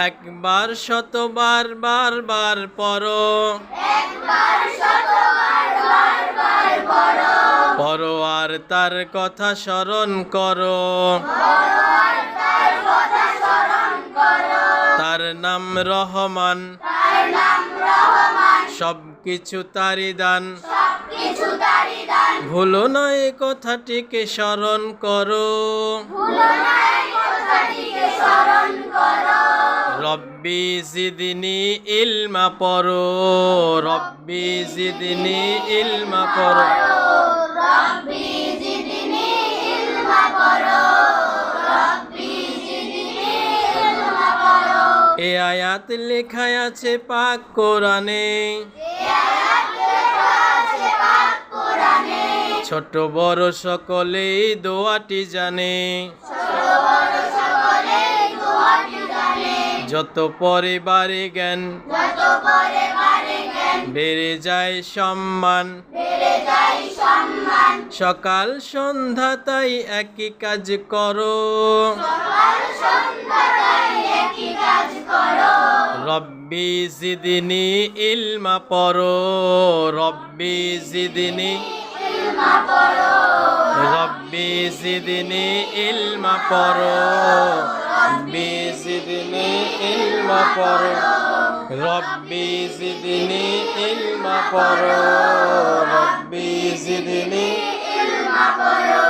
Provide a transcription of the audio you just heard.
একবার শতবার বারবার পড়ো, পড়ো আর তার কথা স্মরণ করো। তার নাম রহমান, সবকিছু তারই দান। ভুলো না এ কথাটিকে স্মরণ করো। রব্বি জিদনি ইলমা পড়ো, রব্বি জিদনি ইলমা পড়ো। এ আয়াত লেখা আছে পাক কোরআনে, ছোট বড় সকলেই দোয়াটি জানে। যত পরিবারে জ্ঞান বেড়ে যায় সম্মান, সকাল সন্ধ্যা তাই একই কাজ করো। রব্বি জিদনি ইলমা পড়ো, রব্বি জিদনি, রব্বি জিদনি ইলমা পড়ো, রব্বি জিদনি ইলমা পড়ো, রব্বি জিদনি ইলমা পড়ো, রব্বি জিদনি ইলমা পড়ো।